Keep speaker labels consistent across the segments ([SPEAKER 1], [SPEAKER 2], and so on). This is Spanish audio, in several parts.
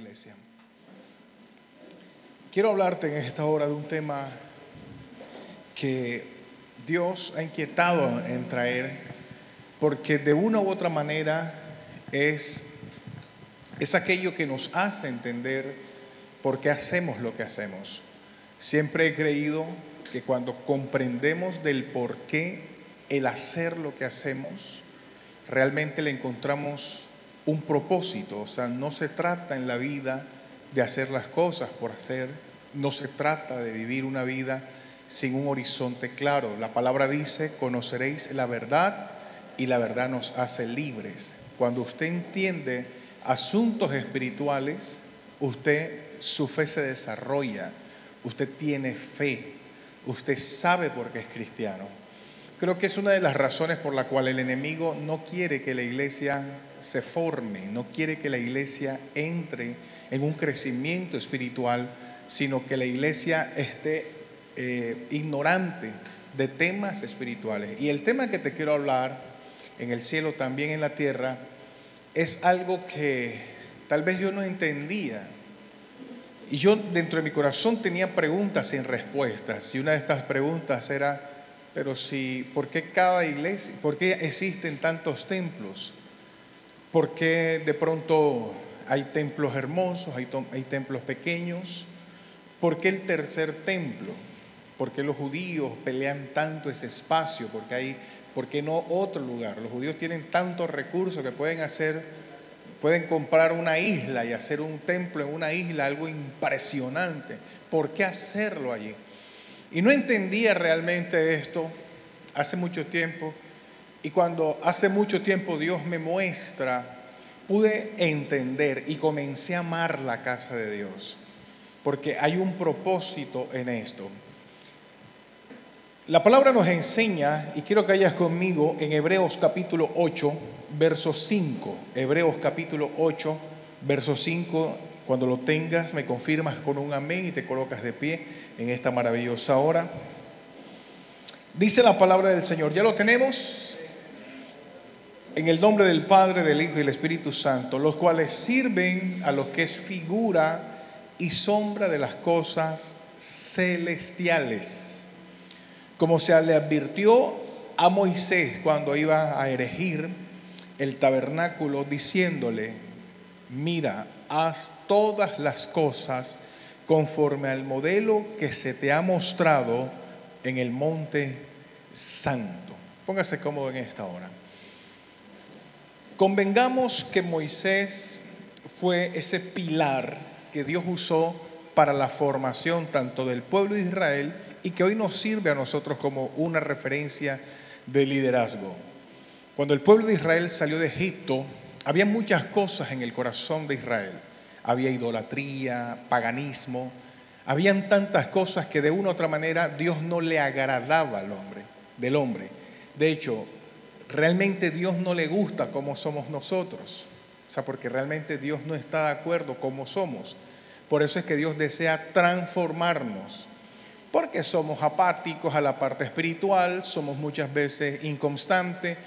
[SPEAKER 1] iglesia. Quiero hablarte en esta hora de un tema que Dios ha inquietado en traer, porque de una u otra manera es aquello que nos hace entender por qué hacemos lo que hacemos. Siempre he creído que cuando comprendemos del por qué el hacer lo que hacemos, realmente le encontramos un propósito. O sea, no se trata en la vida de hacer las cosas por hacer, no se trata de vivir una vida sin un horizonte claro. La palabra dice: conoceréis la verdad y la verdad nos hace libres. Cuando usted entiende asuntos espirituales, su fe se desarrolla, usted tiene fe, usted sabe por qué es cristiano. Creo que es una de las razones por la cual el enemigo no quiere que la iglesia se forme, no quiere que la iglesia entre en un crecimiento espiritual, sino que la iglesia esté ignorante de temas espirituales. Y el tema que te quiero hablar, en el cielo también en la tierra, es algo que tal vez yo no entendía. Y yo dentro de mi corazón tenía preguntas sin respuestas. Y una de estas preguntas era: pero ¿por qué cada iglesia? ¿Por qué existen tantos templos? ¿Por qué de pronto hay templos hermosos, hay templos pequeños? ¿Por qué el tercer templo? ¿Por qué los judíos pelean tanto ese espacio? ¿Por qué no otro lugar? Los judíos tienen tantos recursos que pueden comprar una isla y hacer un templo en una isla, algo impresionante. ¿Por qué hacerlo allí? Y no entendía realmente esto hace mucho tiempo. Y cuando hace mucho tiempo Dios me muestra, pude entender y comencé a amar la casa de Dios. Porque hay un propósito en esto. La palabra nos enseña, y quiero que vayas conmigo, en Hebreos capítulo 8, verso 5. Hebreos capítulo 8, verso 5. Cuando lo tengas, me confirmas con un amén y te colocas de pie en esta maravillosa hora. Dice la palabra del Señor. ¿Ya lo tenemos? En el nombre del Padre, del Hijo y del Espíritu Santo, los cuales sirven a los que es figura y sombra de las cosas celestiales, como se le advirtió a Moisés cuando iba a erigir el tabernáculo, diciéndole: mira, haz todas las cosas conforme al modelo que se te ha mostrado en el monte santo. Póngase cómodo en esta hora. Convengamos que Moisés fue ese pilar que Dios usó para la formación tanto del pueblo de Israel y que hoy nos sirve a nosotros como una referencia de liderazgo. Cuando el pueblo de Israel salió de Egipto, había muchas cosas en el corazón de Israel. Había idolatría, paganismo, habían tantas cosas que de una u otra manera Dios no le agradaba del hombre. De hecho, realmente Dios no le gusta cómo somos nosotros. O sea, porque realmente Dios no está de acuerdo cómo somos. Por eso es que Dios desea transformarnos. Porque somos apáticos a la parte espiritual, somos muchas veces inconstantes,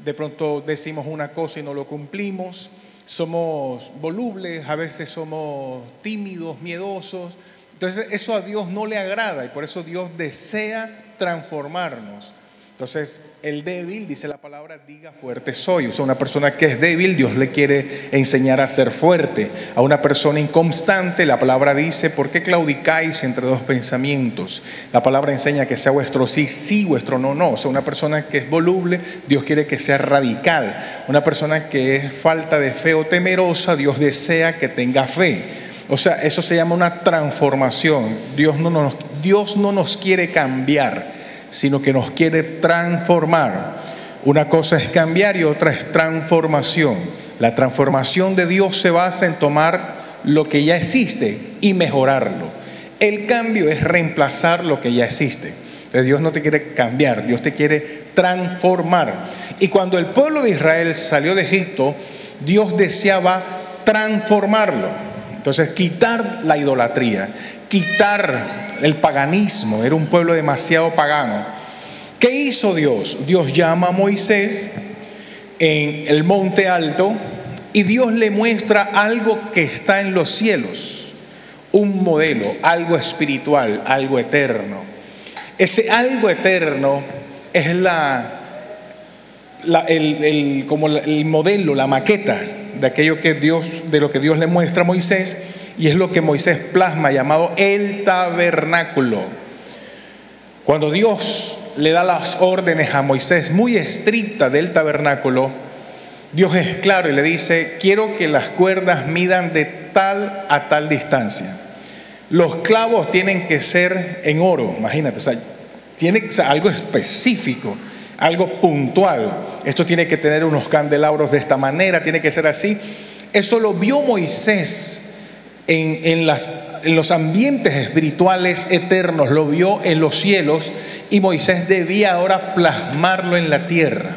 [SPEAKER 1] de pronto decimos una cosa y no lo cumplimos, somos volubles, a veces somos tímidos, miedosos. Entonces eso a Dios no le agrada y por eso Dios desea transformarnos. Entonces el débil, dice la palabra, diga fuerte soy. O sea, una persona que es débil, Dios le quiere enseñar a ser fuerte. A una persona inconstante, la palabra dice: ¿por qué claudicáis entre dos pensamientos? La palabra enseña que sea vuestro sí, sí, vuestro no, no. O sea, una persona que es voluble, Dios quiere que sea radical. Una persona que es falta de fe o temerosa, Dios desea que tenga fe. O sea, eso se llama una transformación. Dios no nos quiere cambiar, sino que nos quiere transformar. Una cosa es cambiar y otra es transformación. La transformación de Dios se basa en tomar lo que ya existe y mejorarlo. El cambio es reemplazar lo que ya existe. Entonces Dios no te quiere cambiar, Dios te quiere transformar. Y cuando el pueblo de Israel salió de Egipto, Dios deseaba transformarlo. Entonces quitar la idolatría, quitar el paganismo. Era un pueblo demasiado pagano. ¿Qué hizo Dios? Dios llama a Moisés en el monte alto y Dios le muestra algo que está en los cielos, un modelo, algo espiritual, algo eterno. Ese algo eterno es como el modelo, la maqueta de aquello que de lo que Dios le muestra a Moisés, y es lo que Moisés plasma, llamado el tabernáculo. Cuando Dios le da las órdenes a Moisés muy estrictas del tabernáculo, Dios es claro y le dice: quiero que las cuerdas midan de tal a tal distancia. Los clavos tienen que ser en oro, imagínate, tiene que ser algo específico, algo puntual. Esto tiene que tener unos candelabros de esta manera, tiene que ser así. Eso lo vio Moisés en los ambientes espirituales eternos, lo vio en los cielos, y Moisés debía ahora plasmarlo en la tierra.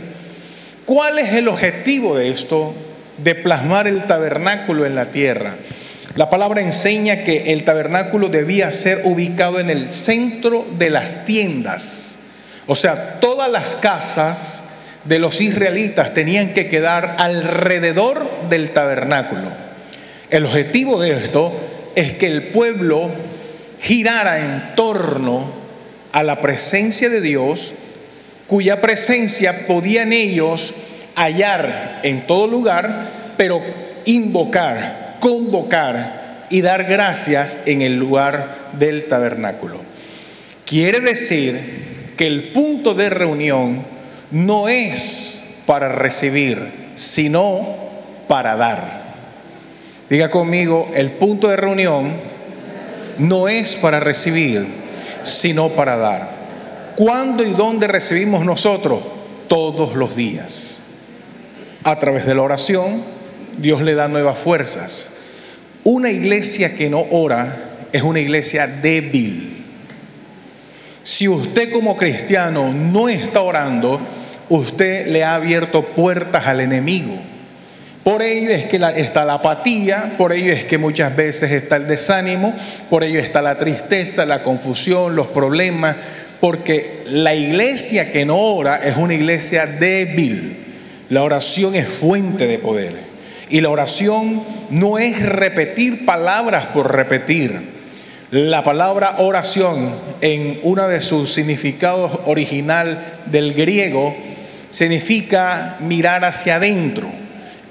[SPEAKER 1] ¿Cuál es el objetivo de esto, de plasmar el tabernáculo en la tierra? La palabra enseña que el tabernáculo debía ser ubicado en el centro de las tiendas. O sea, todas las casas de los israelitas tenían que quedar alrededor del tabernáculo. El objetivo de esto es que el pueblo girara en torno a la presencia de Dios, cuya presencia podían ellos hallar en todo lugar, pero invocar, convocar y dar gracias en el lugar del tabernáculo. Quiere decir que el punto de reunión no es para recibir, sino para dar. Diga conmigo: el punto de reunión no es para recibir, sino para dar. ¿Cuándo y dónde recibimos nosotros? Todos los días. A través de la oración, Dios le da nuevas fuerzas. Una iglesia que no ora es una iglesia débil. Si usted como cristiano no está orando, usted le ha abierto puertas al enemigo. Por ello es que está la apatía, por ello es que muchas veces está el desánimo, por ello está la tristeza, la confusión, los problemas, porque la iglesia que no ora es una iglesia débil. La oración es fuente de poder, y la oración no es repetir palabras por repetir. La palabra oración, en uno de sus significados original del griego, significa mirar hacia adentro.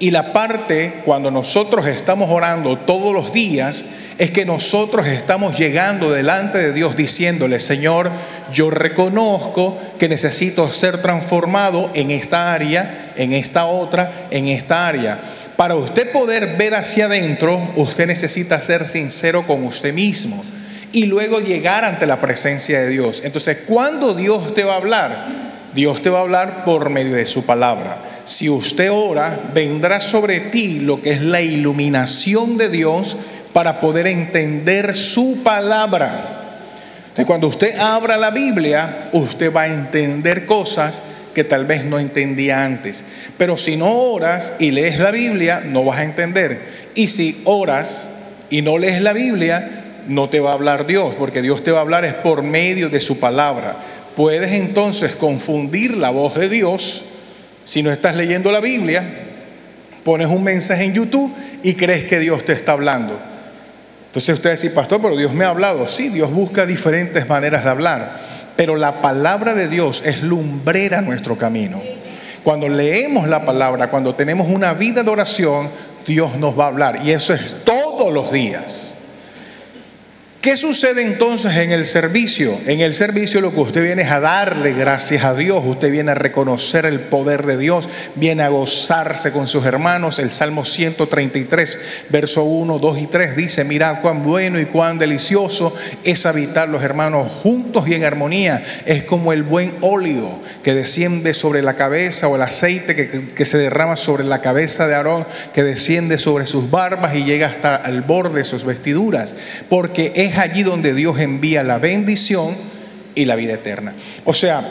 [SPEAKER 1] Y la parte, cuando nosotros estamos orando todos los días, es que nosotros estamos llegando delante de Dios diciéndole: Señor, yo reconozco que necesito ser transformado en esta área, en esta otra, en esta área. Para usted poder ver hacia adentro, usted necesita ser sincero con usted mismo y luego llegar ante la presencia de Dios. Entonces, ¿cuándo Dios te va a hablar? Dios te va a hablar por medio de su palabra. Si usted ora, vendrá sobre ti lo que es la iluminación de Dios para poder entender su palabra. Entonces, cuando usted abra la Biblia, usted va a entender cosas que tal vez no entendía antes. Pero si no oras y lees la Biblia, no vas a entender. Y si oras y no lees la Biblia, no te va a hablar Dios, porque Dios te va a hablar es por medio de su palabra. Puedes entonces confundir la voz de Dios si no estás leyendo la Biblia. Pones un mensaje en YouTube y crees que Dios te está hablando. Entonces usted dice: pastor, pero Dios me ha hablado. Sí, Dios busca diferentes maneras de hablar, pero la palabra de Dios es lumbrera nuestro camino. Cuando leemos la palabra, cuando tenemos una vida de oración, Dios nos va a hablar, y eso es todos los días. ¿Qué sucede entonces en el servicio? En el servicio lo que usted viene es a darle gracias a Dios, usted viene a reconocer el poder de Dios, viene a gozarse con sus hermanos. El Salmo 133, verso 1, 2 y 3 dice: mirad cuán bueno y cuán delicioso es habitar los hermanos juntos y en armonía. Es como el buen óleo que desciende sobre la cabeza, o el aceite que se derrama sobre la cabeza de Aarón, que desciende sobre sus barbas y llega hasta el borde de sus vestiduras, porque es allí donde Dios envía la bendición y la vida eterna. O sea,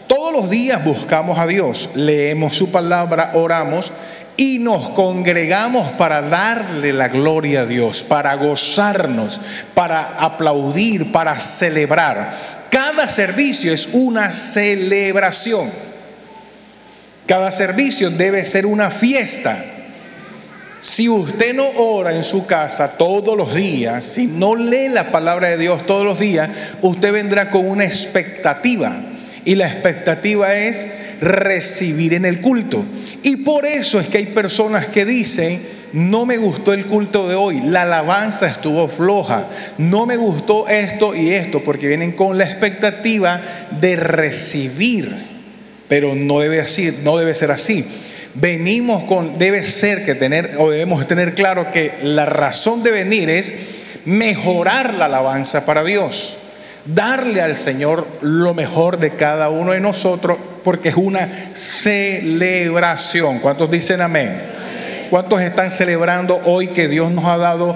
[SPEAKER 1] todos los días buscamos a Dios, leemos su palabra, oramos y nos congregamos para darle la gloria a Dios, para gozarnos, para aplaudir, para celebrar. Cada servicio es una celebración. Cada servicio debe ser una fiesta. Si usted no ora en su casa todos los días, si no lee la palabra de Dios todos los días, usted vendrá con una expectativa. Y la expectativa es recibir en el culto. Y por eso es que hay personas que dicen: no me gustó el culto de hoy, la alabanza estuvo floja, no me gustó esto y esto, porque vienen con la expectativa de recibir. Pero no debe ser así. Debemos tener claro que la razón de venir es mejorar la alabanza para Dios, darle al Señor lo mejor de cada uno de nosotros, porque es una celebración. ¿Cuántos dicen amén? ¿Cuántos están celebrando hoy que Dios nos ha dado,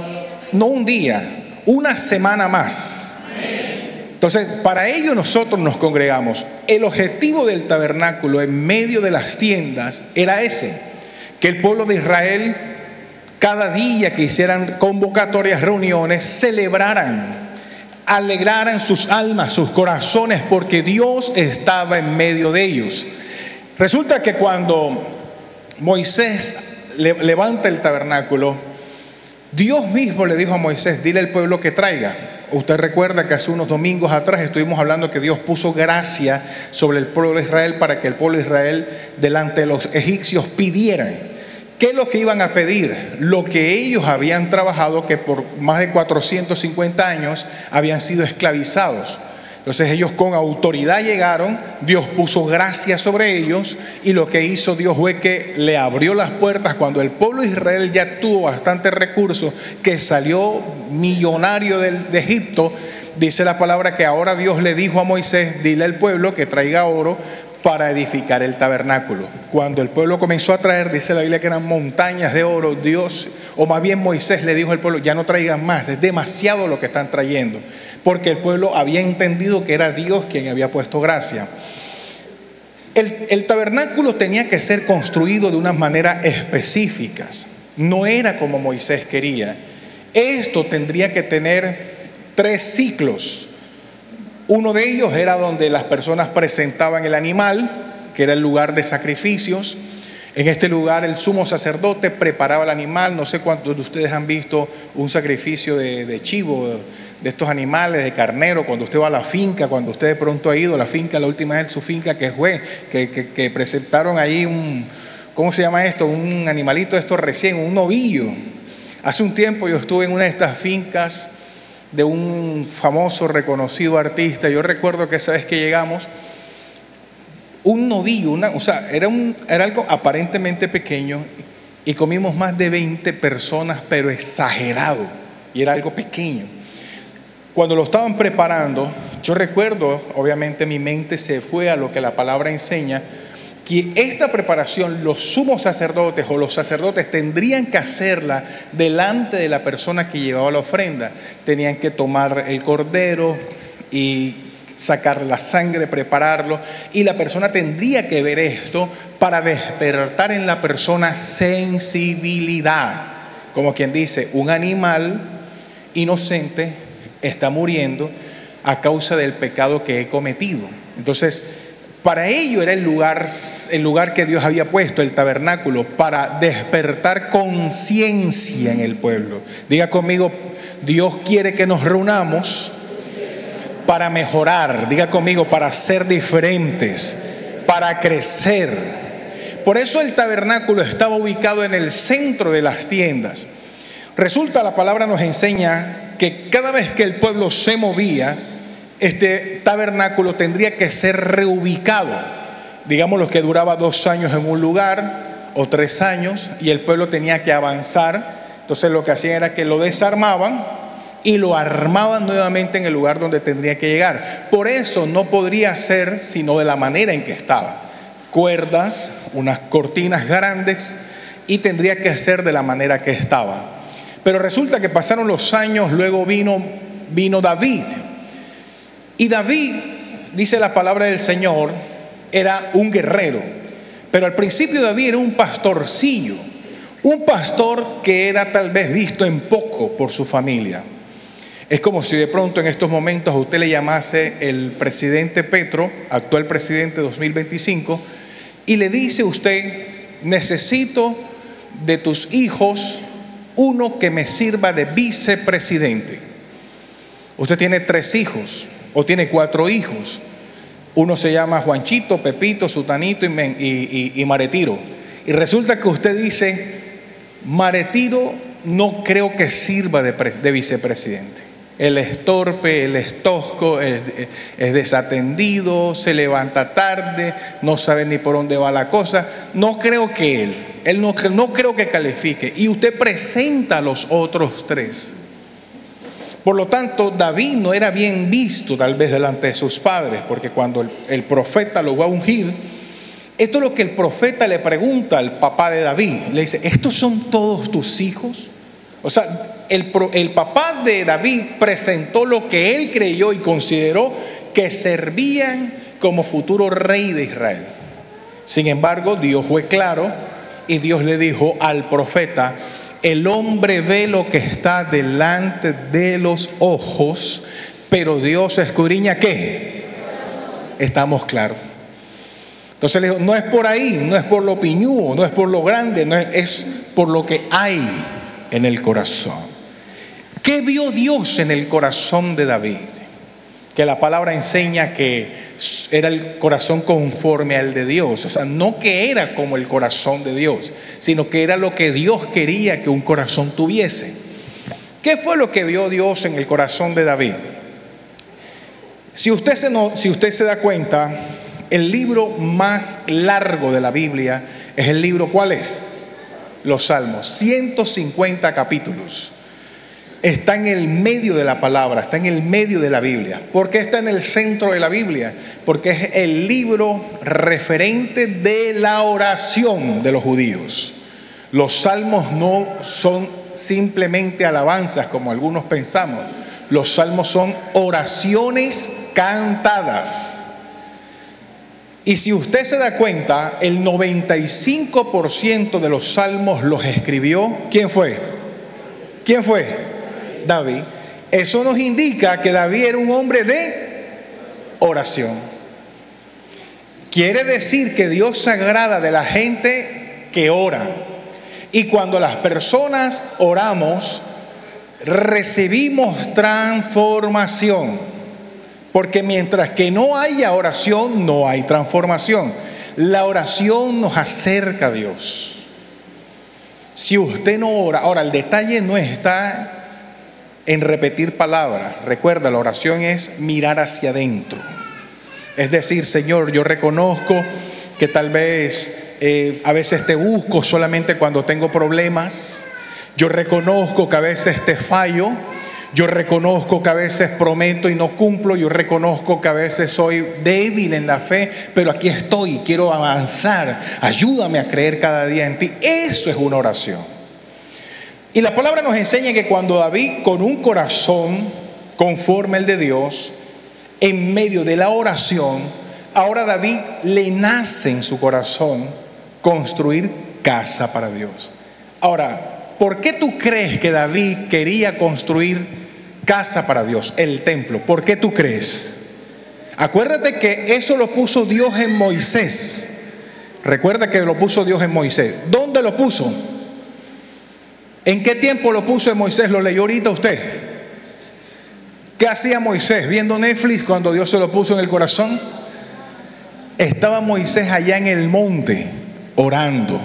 [SPEAKER 1] no un día, una semana más? Entonces, para ello nosotros nos congregamos. El objetivo del tabernáculo en medio de las tiendas era ese: que el pueblo de Israel, cada día que hicieran convocatorias, reuniones, celebraran, alegraran sus almas, sus corazones, porque Dios estaba en medio de ellos. Resulta que cuando Moisés levanta el tabernáculo, Dios mismo le dijo a Moisés: dile al pueblo que traiga. Usted recuerda que hace unos domingos atrás estuvimos hablando que Dios puso gracia sobre el pueblo de Israel para que el pueblo de Israel delante de los egipcios pidieran. ¿Qué es lo que iban a pedir? Lo que ellos habían trabajado, que por más de 450 años habían sido esclavizados. Entonces ellos con autoridad llegaron, Dios puso gracia sobre ellos, y lo que hizo Dios fue que le abrió las puertas cuando el pueblo de Israel ya tuvo bastantes recursos, que salió millonario de Egipto. Dice la palabra que ahora Dios le dijo a Moisés: dile al pueblo que traiga oro para edificar el tabernáculo. Cuando el pueblo comenzó a traer, dice la Biblia que eran montañas de oro, Dios, o más bien Moisés le dijo al pueblo: ya no traigan más, es demasiado lo que están trayendo. Porque el pueblo había entendido que era Dios quien había puesto gracia. El tabernáculo tenía que ser construido de unas maneras específicas. No era como Moisés quería. Esto tendría que tener 3 ciclos. Uno de ellos era donde las personas presentaban el animal, que era el lugar de sacrificios. En este lugar el sumo sacerdote preparaba el animal. No sé cuántos de ustedes han visto un sacrificio de chivo, de estos animales, de carnero, cuando usted va a la finca, cuando usted de pronto ha ido a la finca, la última vez en su finca que fue, que presentaron ahí ¿cómo se llama esto? Un animalito de estos recién, un novillo. Hace un tiempo yo estuve en una de estas fincas de un famoso, reconocido artista. Yo recuerdo que esa vez que llegamos, un novillo, era algo aparentemente pequeño, y comimos más de 20 personas, pero exagerado, y era algo pequeño. Cuando lo estaban preparando, yo recuerdo, obviamente mi mente se fue a lo que la palabra enseña, que esta preparación los sumos sacerdotes o los sacerdotes tendrían que hacerla delante de la persona que llevaba la ofrenda. Tenían que tomar el cordero y sacar la sangre, prepararlo, y la persona tendría que ver esto para despertar en la persona sensibilidad. Como quien dice, un animal inocente está muriendo a causa del pecado que he cometido. Entonces, para ello era el lugar que Dios había puesto, el tabernáculo, para despertar conciencia en el pueblo. Diga conmigo: Dios quiere que nos reunamos para mejorar. Diga conmigo: para ser diferentes, para crecer. Por eso el tabernáculo estaba ubicado en el centro de las tiendas. Resulta, la palabra nos enseña que cada vez que el pueblo se movía, este tabernáculo tendría que ser reubicado. Digamos lo que duraba 2 años en un lugar o 3 años, y el pueblo tenía que avanzar. Entonces lo que hacían era que lo desarmaban y lo armaban nuevamente en el lugar donde tendría que llegar. Por eso no podría ser sino de la manera en que estaba: cuerdas, unas cortinas grandes, y tendría que ser de la manera que estaba. Pero resulta que pasaron los años, luego vino David. Y David, dice la palabra del Señor, era un guerrero. Pero al principio David era un pastorcillo, un pastor que era tal vez visto en poco por su familia. Es como si de pronto en estos momentos a usted le llamase el presidente Petro, actual presidente 2025, y le dice usted: necesito de tus hijos uno que me sirva de vicepresidente. Usted tiene 3 hijos o tiene 4 hijos. Uno se llama Juanchito, Pepito, Sutanito y Maretiro. Y resulta que usted dice, Maretiro no creo que sirva de vicepresidente. Él es torpe, él es tosco, es desatendido, se levanta tarde, no sabe ni por dónde va la cosa. No creo que él no creo que califique. Y usted presenta a los otros 3. Por lo tanto, David no era bien visto tal vez delante de sus padres, porque cuando el profeta lo va a ungir, esto es lo que el profeta le pregunta al papá de David. Le dice, ¿estos son todos tus hijos? O sea, el papá de David presentó lo que él creyó y consideró que servían como futuro rey de Israel. Sin embargo, Dios fue claro y Dios le dijo al profeta, el hombre ve lo que está delante de los ojos, pero Dios escudriña ¿qué? Estamos claros. Entonces le dijo, no es por ahí, no es por lo piñudo, no es por lo grande, es por lo que hay en el corazón. ¿Qué vio Dios en el corazón de David? Que la palabra enseña que era el corazón conforme al de Dios. O sea, no que era como el corazón de Dios, sino que era lo que Dios quería que un corazón tuviese. ¿Qué fue lo que vio Dios en el corazón de David? Si usted se da cuenta, el libro más largo de la Biblia es el libro, ¿cuál es? Los Salmos, 150 capítulos. Está en el medio de la palabra, está en el medio de la Biblia. ¿Por qué está en el centro de la Biblia? Porque es el libro referente de la oración de los judíos. Los salmos no son simplemente alabanzas como algunos pensamos. Los salmos son oraciones cantadas. Y si usted se da cuenta, el 95% de los salmos los escribió, ¿quién fue? ¿Quién fue? David. Eso nos indica que David era un hombre de oración. Quiere decir que Dios se agrada de la gente que ora. Y cuando las personas oramos, recibimos transformación. Porque mientras que no haya oración, no hay transformación. La oración nos acerca a Dios. Si usted no ora, ahora el detalle no está en repetir palabras. Recuerda, la oración es mirar hacia adentro. Es decir, Señor, yo reconozco que tal vez a veces te busco solamente cuando tengo problemas. Yo reconozco que a veces te fallo. Yo reconozco que a veces prometo y no cumplo. Yo reconozco que a veces soy débil en la fe, pero aquí estoy, quiero avanzar. Ayúdame a creer cada día en ti. Eso es una oración. Y la palabra nos enseña que cuando David, con un corazón conforme al de Dios, en medio de la oración, ahora David le nace en su corazón construir casa para Dios. Ahora, ¿por qué tú crees que David quería construir casa para Dios, el templo? ¿Por qué tú crees? Acuérdate que eso lo puso Dios en Moisés. Recuerda que lo puso Dios en Moisés. ¿Dónde lo puso? ¿En qué tiempo lo puso en Moisés? ¿Lo leyó ahorita usted? ¿Qué hacía Moisés? ¿Viendo Netflix cuando Dios se lo puso en el corazón? Estaba Moisés allá en el monte, orando,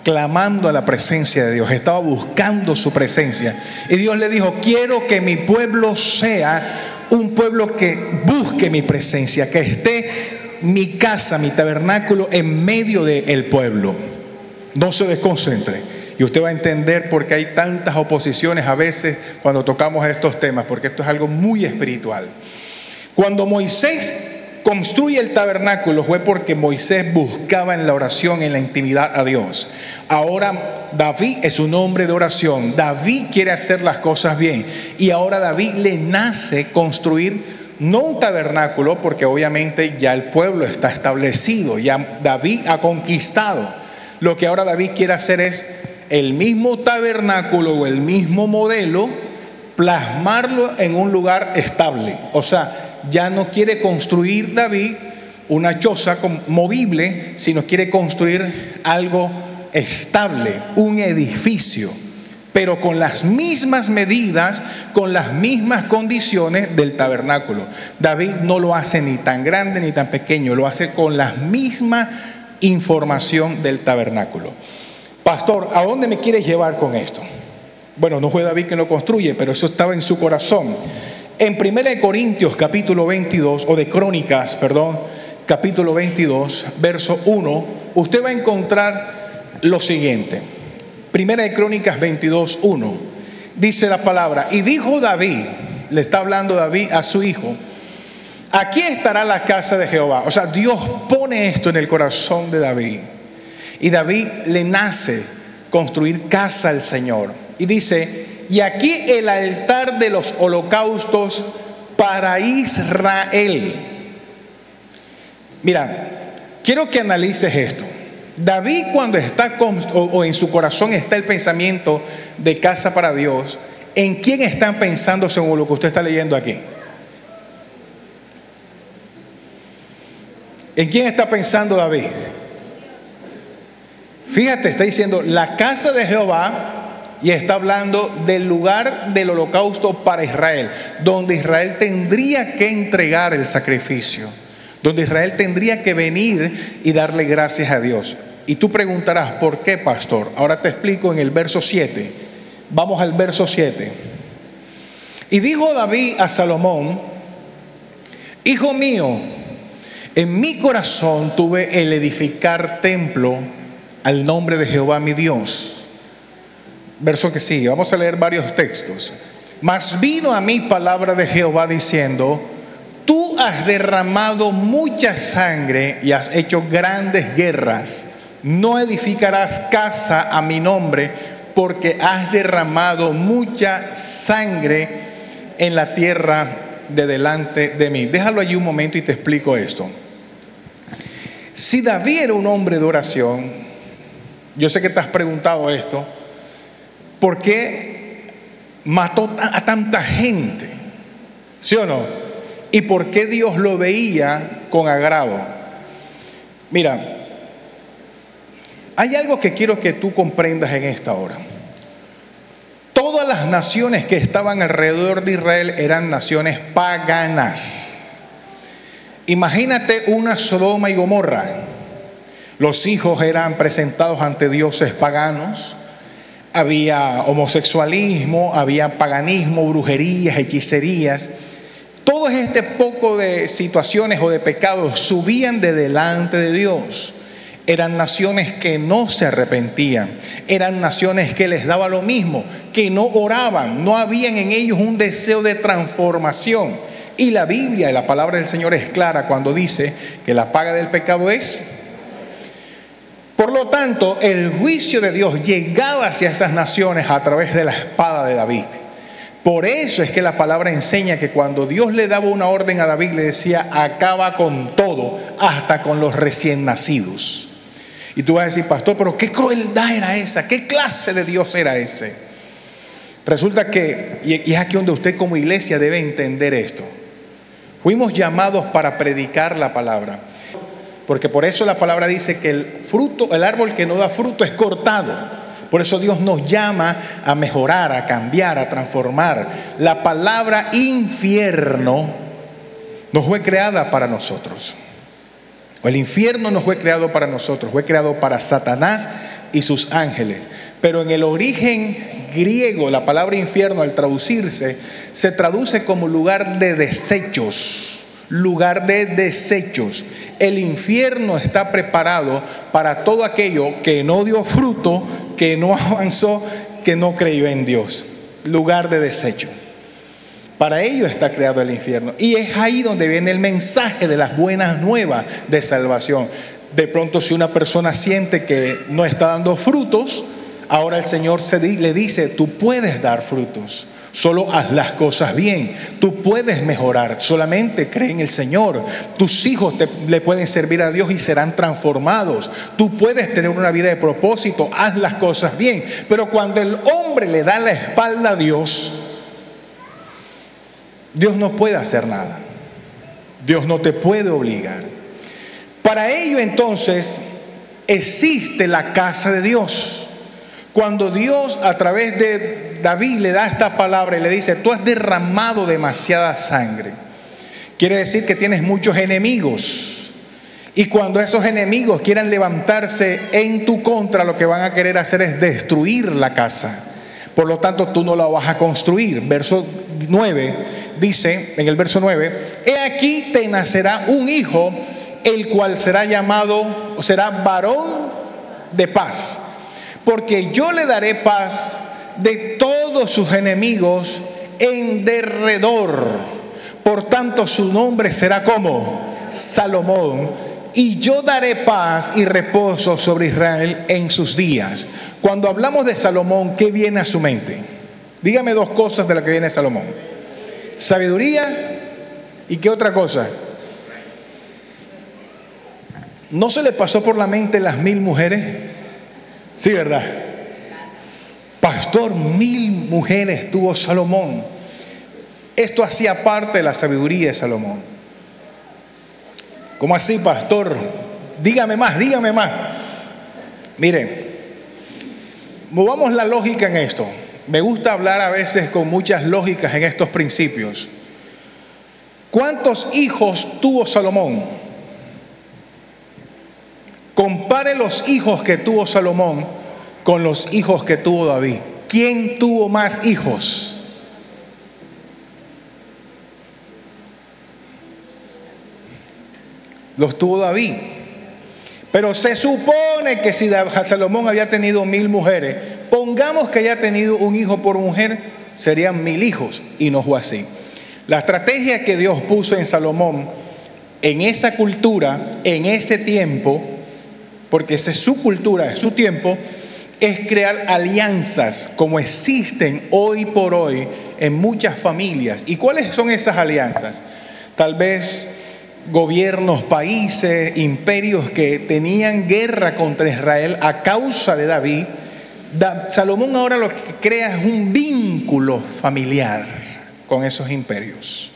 [SPEAKER 1] clamando a la presencia de Dios. Estaba buscando su presencia. Y Dios le dijo, quiero que mi pueblo sea un pueblo que busque mi presencia, que esté mi casa, mi tabernáculo en medio del pueblo. No se desconcentre. Y usted va a entender por qué hay tantas oposiciones a veces cuando tocamos estos temas, porque esto es algo muy espiritual. Cuando Moisés construye el tabernáculo fue porque Moisés buscaba en la oración, en la intimidad a Dios. Ahora David es un hombre de oración. David quiere hacer las cosas bien. Y ahora David le nace construir no un tabernáculo, porque obviamente ya el pueblo está establecido, ya David ha conquistado. Lo que ahora David quiere hacer es el mismo tabernáculo o el mismo modelo, plasmarlo en un lugar estable. O sea, ya no quiere construir David una choza movible, sino quiere construir algo estable, un edificio, pero con las mismas medidas, con las mismas condiciones del tabernáculo. David no lo hace ni tan grande ni tan pequeño, lo hace con la misma información del tabernáculo. Pastor, ¿a dónde me quieres llevar con esto? Bueno, no fue David quien lo construye, pero eso estaba en su corazón. En 1 Corintios capítulo 22, o de Crónicas, perdón, capítulo 22, verso 1, usted va a encontrar lo siguiente. 1 Crónicas 22, 1, dice la palabra: y dijo David, le está hablando David a su hijo, aquí estará la casa de Jehová. O sea, Dios pone esto en el corazón de David. Y David le nace construir casa al Señor. Y dice: y aquí el altar de los holocaustos para Israel. Mira, quiero que analices esto. David, cuando está o en su corazón está el pensamiento de casa para Dios, ¿en quién están pensando según lo que usted está leyendo aquí? ¿En quién está pensando David? Fíjate, está diciendo la casa de Jehová, y está hablando del lugar del holocausto para Israel, donde Israel tendría que entregar el sacrificio, donde Israel tendría que venir y darle gracias a Dios. Y tú preguntarás, ¿por qué, pastor? Ahora te explico en el verso 7. Vamos al verso 7. Y dijo David a Salomón: hijo mío, en mi corazón tuve el edificar templo al nombre de Jehová mi Dios. Verso que sigue, vamos a leer varios textos. Mas vino a mí palabra de Jehová diciendo: tú has derramado mucha sangre y has hecho grandes guerras. No edificarás casa a mi nombre, porque has derramado mucha sangre en la tierra de delante de mí. Déjalo allí un momento y te explico esto. Si David era un hombre de oración, yo sé que te has preguntado esto: ¿por qué mató a tanta gente? ¿Sí o no? ¿Y por qué Dios lo veía con agrado? Mira, hay algo que quiero que tú comprendas en esta hora. Todas las naciones que estaban alrededor de Israel eran naciones paganas. Imagínate una Sodoma y Gomorra. Los hijos eran presentados ante dioses paganos. Había homosexualismo, había paganismo, brujerías, hechicerías. Todo este poco de situaciones o de pecados subían de delante de Dios. Eran naciones que no se arrepentían. Eran naciones que les daba lo mismo, que no oraban. No habían en ellos un deseo de transformación. Y la Biblia, la palabra del Señor es clara cuando dice que la paga del pecado es. Por lo tanto, el juicio de Dios llegaba hacia esas naciones a través de la espada de David. Por eso es que la palabra enseña que cuando Dios le daba una orden a David, le decía: acaba con todo, hasta con los recién nacidos. Y tú vas a decir: pastor, pero ¿qué crueldad era esa? ¿Qué clase de Dios era ese? Resulta que, y es aquí donde usted como iglesia debe entender esto. Fuimos llamados para predicar la palabra. Porque por eso la palabra dice que el árbol que no da fruto es cortado. Por eso Dios nos llama a mejorar, a cambiar, a transformar. La palabra infierno no fue creada para nosotros. El infierno no fue creado para nosotros, fue creado para Satanás y sus ángeles. Pero en el origen griego, la palabra infierno, al traducirse, se traduce como lugar de desechos. Lugar de desechos. El infierno está preparado para todo aquello que no dio fruto, que no avanzó, que no creyó en Dios. Lugar de desecho. Para ello está creado el infierno. Y es ahí donde viene el mensaje de las buenas nuevas de salvación. De pronto, si una persona siente que no está dando frutos, ahora el Señor le dice: tú puedes dar frutos. Solo haz las cosas bien. Tú puedes mejorar. Solamente cree en el Señor. Tus hijos le pueden servir a Dios y serán transformados. Tú puedes tener una vida de propósito. Haz las cosas bien. Pero cuando el hombre le da la espalda a Dios, Dios no puede hacer nada. Dios no te puede obligar. Para ello, entonces, existe la casa de Dios. Cuando Dios a través de David le da esta palabra y le dice: tú has derramado demasiada sangre, quiere decir que tienes muchos enemigos. Y cuando esos enemigos quieran levantarse en tu contra, lo que van a querer hacer es destruir la casa. Por lo tanto, tú no la vas a construir. Verso 9 dice, en el verso 9: he aquí te nacerá un hijo, el cual será llamado, o será varón de paz, porque yo le daré paz de todos sus enemigos en derredor. Por tanto, su nombre será como Salomón, y yo daré paz y reposo sobre Israel en sus días. Cuando hablamos de Salomón, ¿qué viene a su mente? Dígame dos cosas de lo que viene Salomón: sabiduría, ¿y qué otra cosa? ¿No se le pasó por la mente las 1000 mujeres? Sí, ¿verdad? Pastor, 1000 mujeres tuvo Salomón. Esto hacía parte de la sabiduría de Salomón. ¿Cómo así, pastor? Dígame más, dígame más. Mire, movamos la lógica en esto. Me gusta hablar a veces con muchas lógicas en estos principios. ¿Cuántos hijos tuvo Salomón? Compare los hijos que tuvo Salomón con los hijos que tuvo David. ¿Quién tuvo más hijos? Los tuvo David. Pero se supone que si Salomón había tenido 1000 mujeres, pongamos que haya tenido un hijo por mujer, serían 1000 hijos, y no fue así. La estrategia que Dios puso en Salomón, en esa cultura, en ese tiempo, porque esa es su cultura, es su tiempo, es crear alianzas como existen hoy por hoy en muchas familias. ¿Y cuáles son esas alianzas? Tal vez gobiernos, países, imperios que tenían guerra contra Israel a causa de David. Salomón ahora lo que crea es un vínculo familiar con esos imperios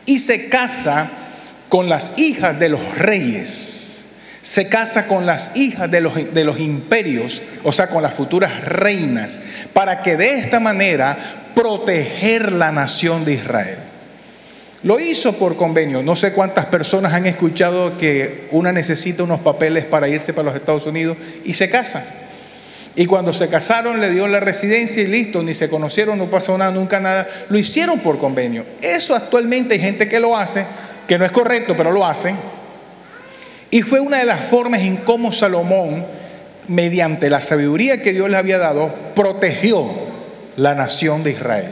[SPEAKER 1] y se casa con las hijas de los reyes, se casa con las hijas de los imperios, o sea, con las futuras reinas, para que de esta manera proteger la nación de Israel. Lo hizo por convenio. No sé cuántas personas han escuchado que una necesita unos papeles para irse para los Estados Unidos y se casan. Y cuando se casaron le dio la residencia y listo, ni se conocieron, no pasó nada, nunca nada. Lo hicieron por convenio. Eso actualmente hay gente que lo hace, que no es correcto, pero lo hacen. Y fue una de las formas en cómo Salomón, mediante la sabiduría que Dios le había dado, protegió la nación de Israel.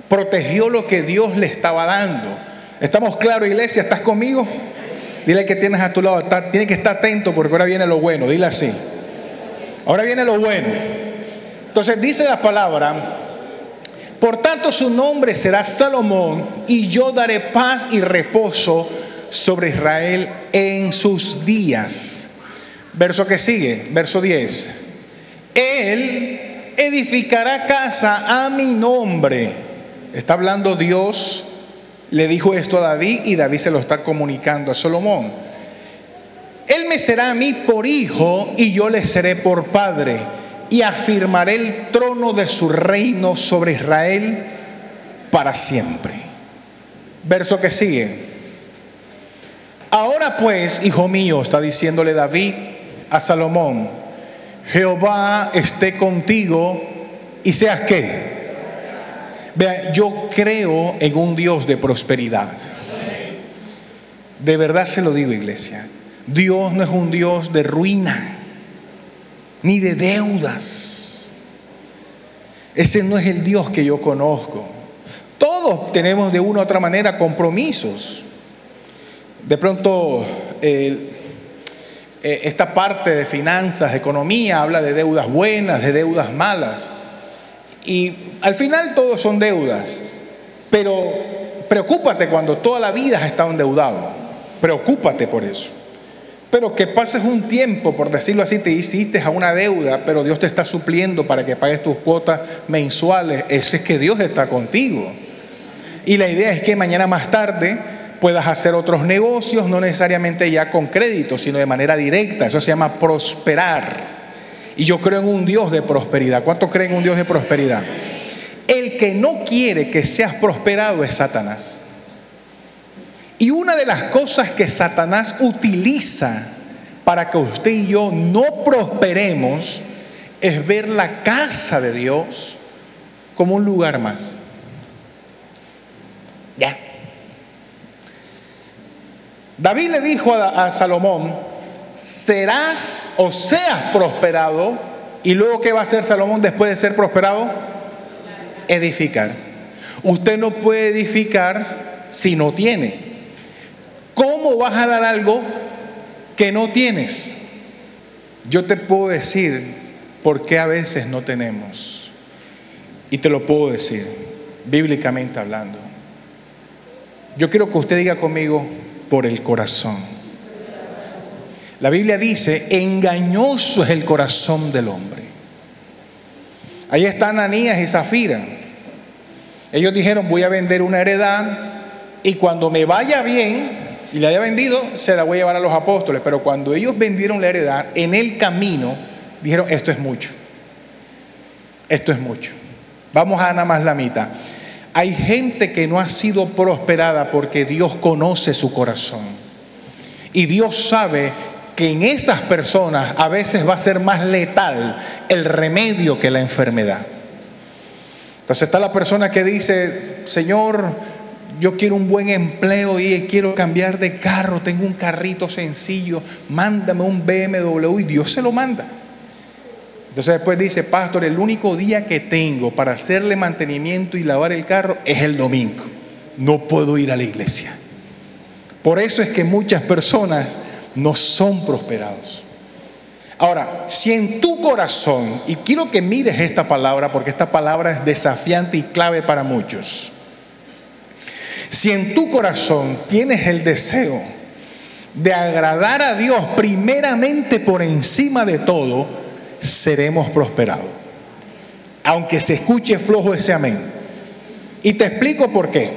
[SPEAKER 1] Protegió lo que Dios le estaba dando. ¿Estamos claros, iglesia? ¿Estás conmigo? Dile al que tienes a tu lado, tiene que estar atento porque ahora viene lo bueno. Dile así. Ahora viene lo bueno. Entonces dice la palabra: por tanto su nombre será Salomón, y yo daré paz y reposo sobre Israel en sus días. Verso que sigue, verso 10. Él edificará casa a mi nombre. Está hablando Dios. Le dijo esto a David y David se lo está comunicando a Salomón. Él me será a mí por hijo y yo le seré por padre, y afirmaré el trono de su reino sobre Israel para siempre. Verso que sigue. Ahora pues, hijo mío, está diciéndole David a Salomón, Jehová esté contigo y seas ¿qué? Vea, yo creo en un Dios de prosperidad. De verdad se lo digo, iglesia. Dios no es un Dios de ruina, ni de deudas. Ese no es el Dios que yo conozco. Todos tenemos de una u otra manera compromisos. De pronto, esta parte de finanzas, economía, habla de deudas buenas, de deudas malas. Y al final todos son deudas, pero preocúpate cuando toda la vida has estado endeudado, preocúpate por eso. Pero que pases un tiempo, por decirlo así, te hiciste a una deuda, pero Dios te está supliendo para que pagues tus cuotas mensuales, ese es que Dios está contigo. Y la idea es que mañana más tarde puedas hacer otros negocios, no necesariamente ya con crédito, sino de manera directa. Eso se llama prosperar. Y yo creo en un Dios de prosperidad. ¿Cuántos creen en un Dios de prosperidad? El que no quiere que seas prosperado es Satanás. Y una de las cosas que Satanás utiliza para que usted y yo no prosperemos es ver la casa de Dios como un lugar más. Ya. David le dijo a Salomón: serás o seas prosperado. Y luego, ¿qué va a hacer Salomón después de ser prosperado? Edificar. Usted no puede edificar si no tiene. ¿Cómo vas a dar algo que no tienes? Yo te puedo decir por qué a veces no tenemos. Y te lo puedo decir, bíblicamente hablando. Yo quiero que usted diga conmigo: por el corazón. La Biblia dice: engañoso es el corazón del hombre. Ahí están Ananías y Zafira. Ellos dijeron: voy a vender una heredad y cuando me vaya bien y la haya vendido, se la voy a llevar a los apóstoles. Pero cuando ellos vendieron la heredad, en el camino dijeron: esto es mucho. Esto es mucho. Vamos a dar nada más la mitad. Hay gente que no ha sido prosperada porque Dios conoce su corazón. Y Dios sabe que en esas personas a veces va a ser más letal el remedio que la enfermedad. Entonces está la persona que dice: Señor, yo quiero un buen empleo y quiero cambiar de carro, tengo un carrito sencillo, mándame un BMW, y Dios se lo manda. Entonces después dice: pastor, el único día que tengo para hacerle mantenimiento y lavar el carro es el domingo, no puedo ir a la iglesia. Por eso es que muchas personas no son prosperados. Ahora, si en tu corazón, y quiero que mires esta palabra porque esta palabra es desafiante y clave para muchos. Si en tu corazón tienes el deseo de agradar a Dios primeramente por encima de todo, seremos prosperados. Aunque se escuche flojo ese amén. Y te explico por qué.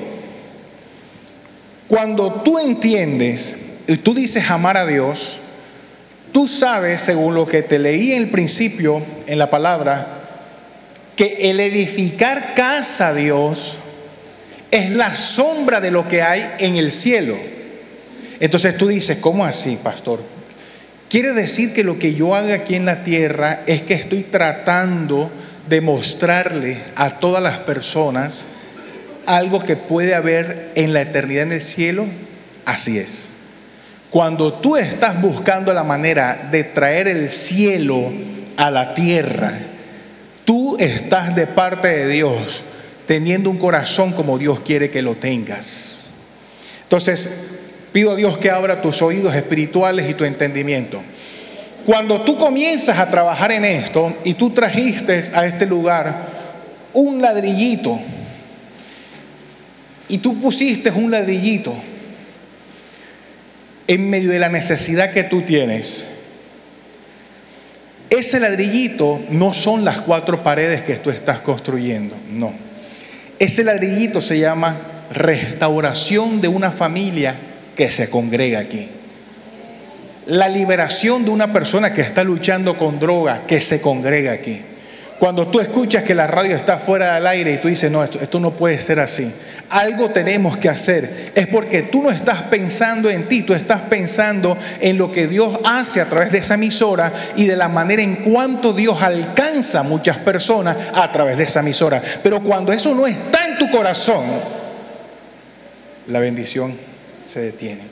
[SPEAKER 1] Cuando tú entiendes y tú dices amar a Dios, tú sabes, según lo que te leí en el principio en la palabra, que el edificar casa a Dios es la sombra de lo que hay en el cielo. Entonces tú dices: ¿cómo así, pastor? Quiere decir que lo que yo haga aquí en la tierra es que estoy tratando de mostrarle a todas las personas algo que puede haber en la eternidad en el cielo. Así es. Cuando tú estás buscando la manera de traer el cielo a la tierra, tú estás de parte de Dios, teniendo un corazón como Dios quiere que lo tengas. Entonces, pido a Dios que abra tus oídos espirituales y tu entendimiento. Cuando tú comienzas a trabajar en esto y tú trajiste a este lugar un ladrillito y tú pusiste un ladrillito en medio de la necesidad que tú tienes, ese ladrillito no son las 4 paredes que tú estás construyendo, no. Ese ladrillito se llama restauración de una familia que se congrega aquí. La liberación de una persona que está luchando con droga, que se congrega aquí. Cuando tú escuchas que la radio está fuera del aire y tú dices: no, esto no puede ser así, algo tenemos que hacer, es porque tú no estás pensando en ti, tú estás pensando en lo que Dios hace a través de esa emisora y de la manera en cuanto Dios alcanza a muchas personas a través de esa emisora. Pero cuando eso no está en tu corazón, la bendición se detiene,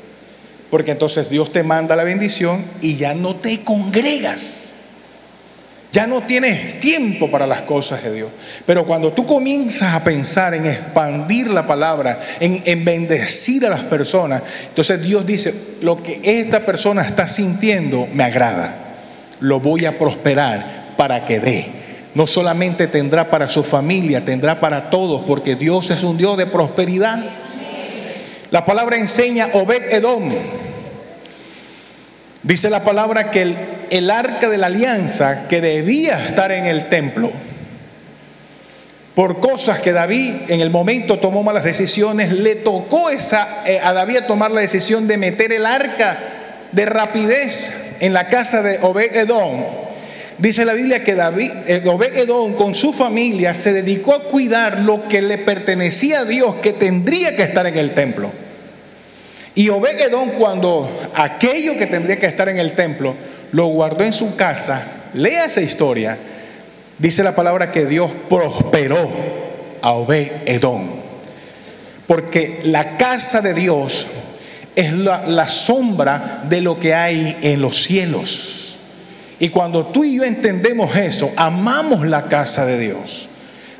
[SPEAKER 1] porque entonces Dios te manda la bendición y ya no te congregas. Ya no tienes tiempo para las cosas de Dios. Pero cuando tú comienzas a pensar en expandir la palabra, en bendecir a las personas, entonces Dios dice: lo que esta persona está sintiendo me agrada, lo voy a prosperar para que dé. No solamente tendrá para su familia, tendrá para todos, porque Dios es un Dios de prosperidad. La palabra enseña Obed-Edom. Dice la palabra que el arca de la alianza, que debía estar en el templo, por cosas que David en el momento tomó malas decisiones, le tocó a David tomar la decisión de meter el arca de rapidez en la casa de Obed-Edom. Dice la Biblia que Obed-Edom con su familia se dedicó a cuidar lo que le pertenecía a Dios, que tendría que estar en el templo. Y Obed-Edom, cuando aquello que tendría que estar en el templo lo guardó en su casa, lea esa historia, dice la palabra que Dios prosperó a Obed-Edom. Porque la casa de Dios es la sombra de lo que hay en los cielos. Y cuando tú y yo entendemos eso, amamos la casa de Dios.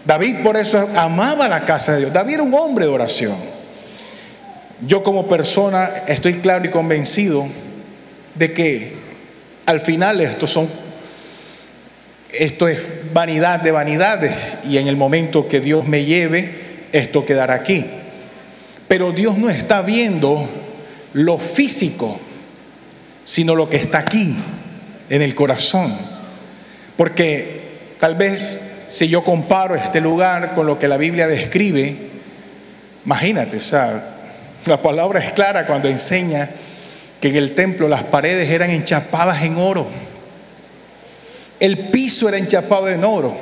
[SPEAKER 1] David por eso amaba la casa de Dios. David era un hombre de oración. Yo como persona estoy claro y convencido de que al final esto es vanidad de vanidades, y en el momento que Dios me lleve, esto quedará aquí. Pero Dios no está viendo lo físico, sino lo que está aquí, en el corazón. Porque tal vez si yo comparo este lugar con lo que la Biblia describe, imagínate, o sea, la palabra es clara cuando enseña que en el templo las paredes eran enchapadas en oro. El piso era enchapado en oro.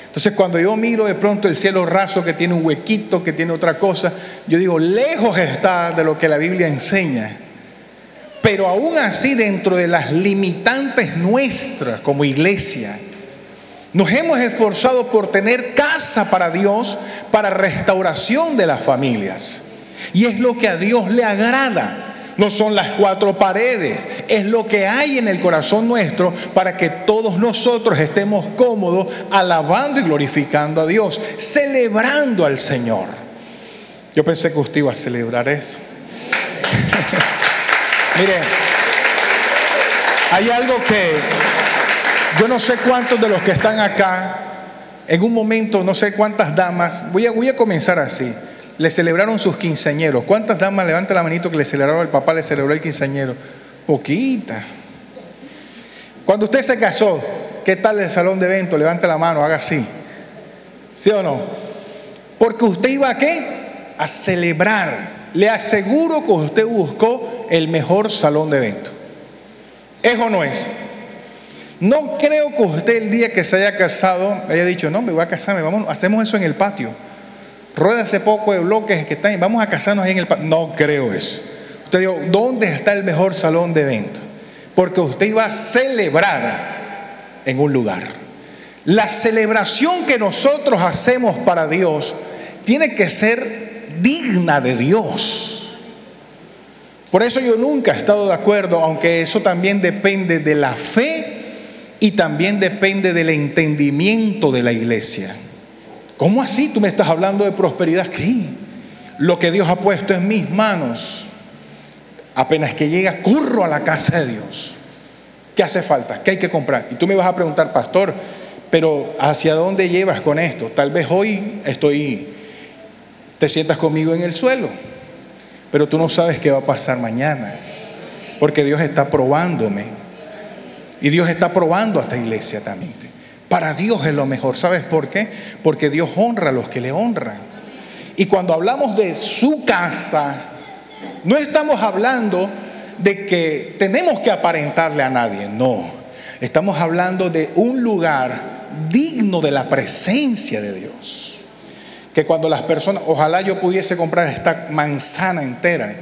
[SPEAKER 1] Entonces cuando yo miro de pronto el cielo raso que tiene un huequito, que tiene otra cosa, yo digo, lejos está de lo que la Biblia enseña. Pero aún así, dentro de las limitantes nuestras como iglesia, nos hemos esforzado por tener casa para Dios, para restauración de las familias. Y es lo que a Dios le agrada. No son las cuatro paredes, es lo que hay en el corazón nuestro para que todos nosotros estemos cómodos alabando y glorificando a Dios, celebrando al Señor. Yo pensé que usted iba a celebrar eso. Mire, hay algo que yo no sé cuántos de los que están acá, en un momento, no sé cuántas damas, voy a comenzar así. Le celebraron sus quinceañeros. ¿Cuántas damas, levanta la manito, que le celebraron, el papá le celebró el quinceañero? Poquita. Cuando usted se casó, ¿qué tal el salón de eventos? Levante la mano, haga así. ¿Sí o no? Porque usted iba a ¿qué? A celebrar. Le aseguro que usted buscó el mejor salón de eventos. ¿Es o no es? No creo que usted el día que se haya casado haya dicho, no, me voy a casarme, vamos, hacemos eso en el patio. Rueda ese poco de bloques que están, vamos a casarnos ahí en el patio. No creo eso. Usted dijo, ¿dónde está el mejor salón de eventos? Porque usted iba a celebrar en un lugar. La celebración que nosotros hacemos para Dios tiene que ser digna de Dios. Por eso yo nunca he estado de acuerdo, aunque eso también depende de la fe y también depende del entendimiento de la iglesia. ¿Cómo así tú me estás hablando de prosperidad aquí? Lo que Dios ha puesto en mis manos. Apenas que llega, corro a la casa de Dios. ¿Qué hace falta? ¿Qué hay que comprar? Y tú me vas a preguntar, pastor, pero ¿hacia dónde llevas con esto? Tal vez hoy te sientas conmigo en el suelo, pero tú no sabes qué va a pasar mañana, porque Dios está probándome. Y Dios está probando a esta iglesia también. Para Dios es lo mejor. ¿Sabes por qué? Porque Dios honra a los que le honran. Y cuando hablamos de su casa, no estamos hablando de que tenemos que aparentarle a nadie. No. Estamos hablando de un lugar digno de la presencia de Dios. Que cuando las personas, ojalá yo pudiese comprar esta manzana entera.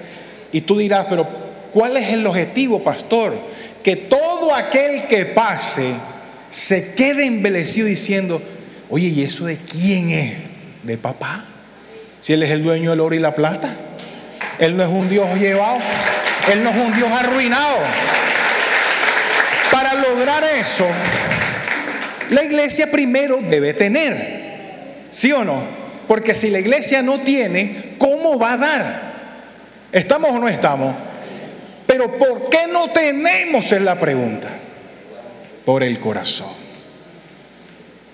[SPEAKER 1] Y tú dirás, pero ¿cuál es el objetivo, pastor? Que todo aquel que pase se quede embelecido diciendo, oye, ¿y eso de quién es? ¿De papá? Si Él es el dueño del oro y la plata. Él no es un Dios llevado, Él no es un Dios arruinado. Para lograr eso, la iglesia primero debe tener, ¿sí o no? Porque si la iglesia no tiene, ¿cómo va a dar? ¿Estamos o no estamos? Pero ¿por qué no tenemos? Es la pregunta. Por el corazón.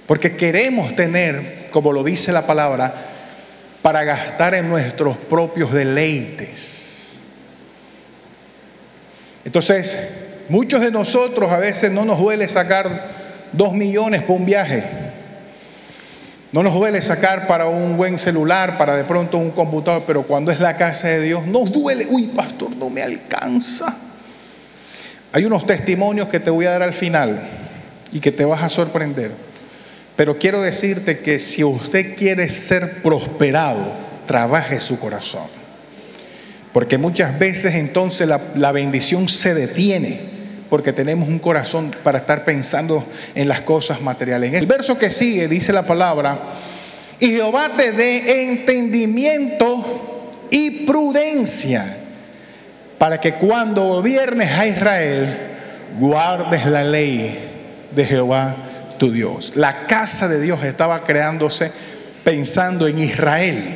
[SPEAKER 1] Porque queremos tener, como lo dice la palabra, para gastar en nuestros propios deleites. Entonces, muchos de nosotros a veces no nos duele sacar 2 millones por un viaje. No nos duele sacar para un buen celular, para de pronto un computador, pero cuando es la casa de Dios, nos duele. Uy, pastor, no me alcanza. Hay unos testimonios que te voy a dar al final y que te vas a sorprender. Pero quiero decirte que si usted quiere ser prosperado, trabaje su corazón. Porque muchas veces entonces la bendición se detiene porque tenemos un corazón para estar pensando en las cosas materiales. En el verso que sigue dice la palabra: y Jehová te dé entendimiento y prudencia, para que cuando gobiernes a Israel, guardes la ley de Jehová tu Dios. La casa de Dios estaba creándose pensando en Israel,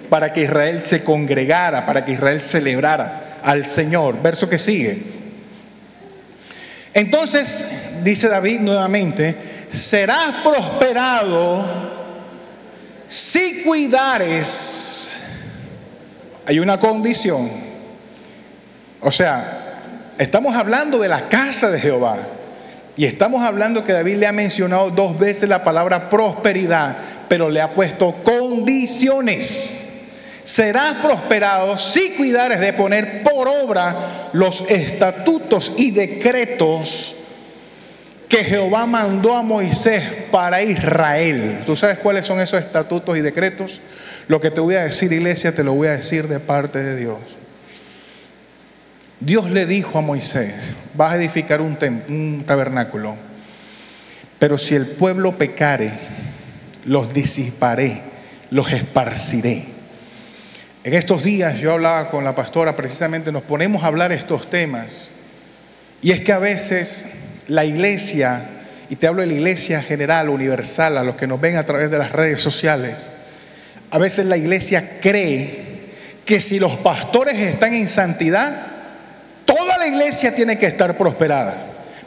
[SPEAKER 1] para que Israel se congregara, para que Israel celebrara al Señor. Verso que sigue. Entonces, dice David nuevamente: serás prosperado si cuidares. Hay una condición. O sea, estamos hablando de la casa de Jehová. Y estamos hablando que David le ha mencionado 2 veces la palabra prosperidad, pero le ha puesto condiciones. Serás prosperado si cuidares de poner por obra los estatutos y decretos que Jehová mandó a Moisés para Israel. ¿Tú sabes cuáles son esos estatutos y decretos? Lo que te voy a decir, iglesia, te lo voy a decir de parte de Dios. Dios le dijo a Moisés: vas a edificar un tabernáculo, pero si el pueblo pecare, los disiparé, los esparciré. En estos días yo hablaba con la pastora, precisamente nos ponemos a hablar estos temas, y es que a veces la iglesia, y te hablo de la iglesia general, universal, a los que nos ven a través de las redes sociales, a veces la iglesia cree que si los pastores están en santidad, toda la iglesia tiene que estar prosperada,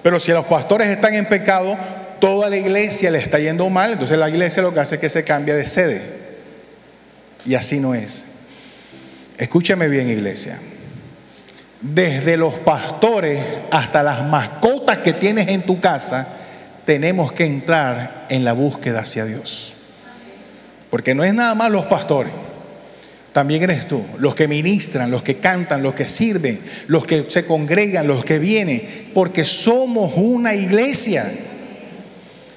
[SPEAKER 1] pero si los pastores están en pecado, toda la iglesia le está yendo mal. Entonces la iglesia lo que hace es que se cambia de sede, y así no es. Escúchame bien, iglesia. Desde los pastores hasta las mascotas que tienes en tu casa, tenemos que entrar en la búsqueda hacia Dios. Porque no es nada más los pastores, también eres tú, los que ministran, los que cantan, los que sirven, los que se congregan, los que vienen, porque somos una iglesia.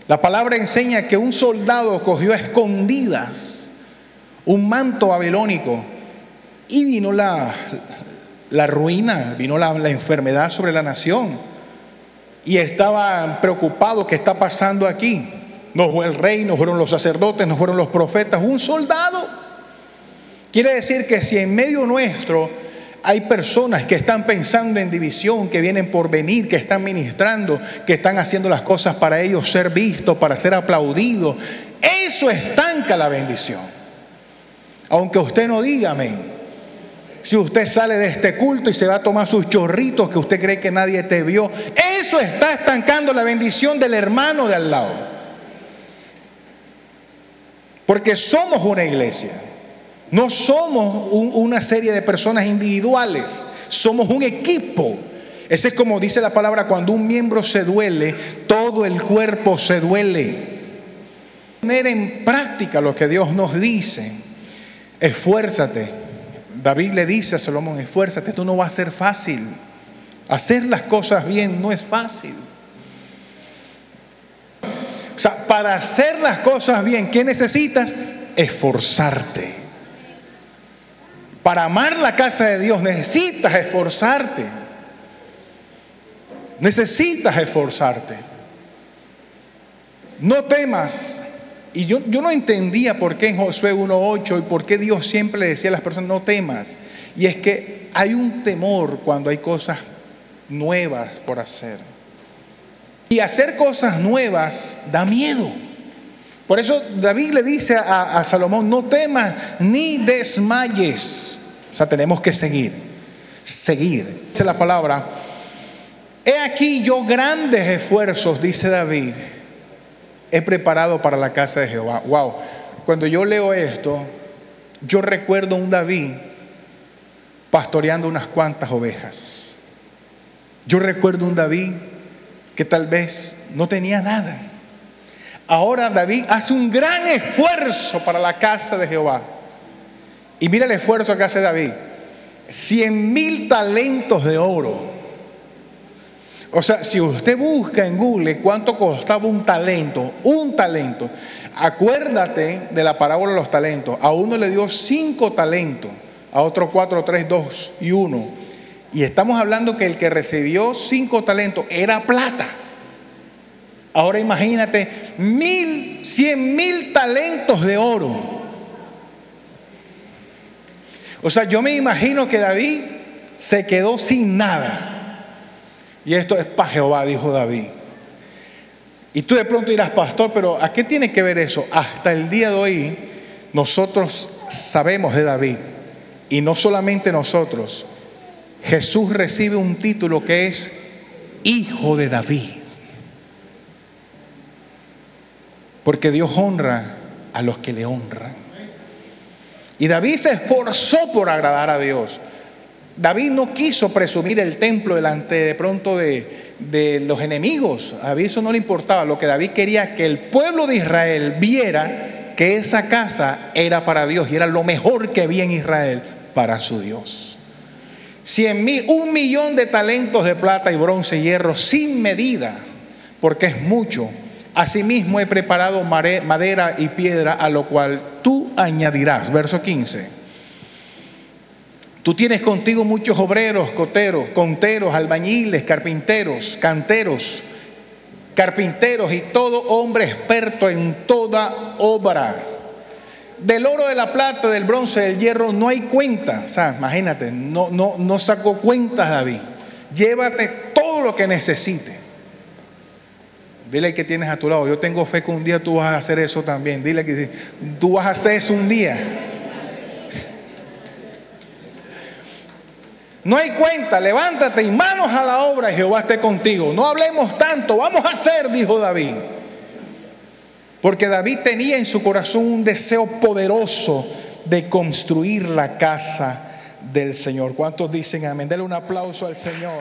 [SPEAKER 1] La palabra enseña que un soldado cogió a escondidas un manto babilónico y vino la ruina, vino la enfermedad sobre la nación. Y estaban preocupados: ¿qué está pasando aquí? No fue el rey, no fueron los sacerdotes, no fueron los profetas, un soldado. Quiere decir que si en medio nuestro hay personas que están pensando en división, que vienen por venir, que están ministrando, que están haciendo las cosas para ellos ser vistos, para ser aplaudidos, eso estanca la bendición. Aunque usted no diga amén. Si usted sale de este culto y se va a tomar sus chorritos que usted cree que nadie te vio, eso está estancando la bendición del hermano de al lado. Porque somos una iglesia, no somos una serie de personas individuales, somos un equipo. Ese es como dice la palabra: cuando un miembro se duele, todo el cuerpo se duele. Poner en práctica lo que Dios nos dice. Esfuérzate. David le dice a Salomón: esfuérzate, esto no va a ser fácil. Hacer las cosas bien no es fácil. O sea, para hacer las cosas bien, ¿qué necesitas? Esforzarte. Para amar la casa de Dios necesitas esforzarte. Necesitas esforzarte. No temas. Y yo no entendía por qué en Josué 1:8 y por qué Dios siempre le decía a las personas: no temas. Y es que hay un temor cuando hay cosas nuevas por hacer. Y hacer cosas nuevas da miedo. Por eso David le dice a Salomón: no temas ni desmayes. O sea, tenemos que seguir. Dice la palabra: he aquí yo grandes esfuerzos, dice David, he preparado para la casa de Jehová. Wow. Cuando yo leo esto, yo recuerdo a un David pastoreando unas cuantas ovejas. Yo recuerdo un David que tal vez no tenía nada. Ahora David hace un gran esfuerzo para la casa de Jehová. Y mira el esfuerzo que hace David. 100,000 talentos de oro. O sea, si usted busca en Google cuánto costaba un talento, acuérdate de la parábola de los talentos. A uno le dio 5 talentos, a otro 4, 3, 2 y 1. Y estamos hablando que el que recibió 5 talentos era plata. Ahora imagínate, 100,000 talentos de oro. O sea, yo me imagino que David se quedó sin nada. Y esto es para Jehová, dijo David. Y tú de pronto dirás, pastor, pero ¿a qué tiene que ver eso? Hasta el día de hoy nosotros sabemos de David. Y no solamente nosotros. Jesús recibe un título que es Hijo de David. Porque Dios honra a los que le honran. Y David se esforzó por agradar a Dios. David no quiso presumir el templo delante de pronto de los enemigos. A David eso no le importaba. Lo que David quería que el pueblo de Israel viera que esa casa era para Dios y era lo mejor que había en Israel para su Dios. 100,000, 1,000,000 de talentos de plata y bronce y hierro sin medida, porque es mucho. Asimismo he preparado madera y piedra, a lo cual tú añadirás. Verso 15. Tú tienes contigo muchos obreros, conteros, albañiles, carpinteros, canteros, carpinteros y todo hombre experto en toda obra. Del oro, de la plata, del bronce, del hierro no hay cuenta. O sea, imagínate, no sacó cuentas David. Llévate todo lo que necesites. Dile al que tienes a tu lado, yo tengo fe que un día tú vas a hacer eso también. Dile que tú vas a hacer eso un día. No hay cuenta, levántate y manos a la obra y Jehová esté contigo. No hablemos tanto, vamos a hacer, dijo David. Porque David tenía en su corazón un deseo poderoso de construir la casa del Señor. ¿Cuántos dicen amén? Dele un aplauso al Señor.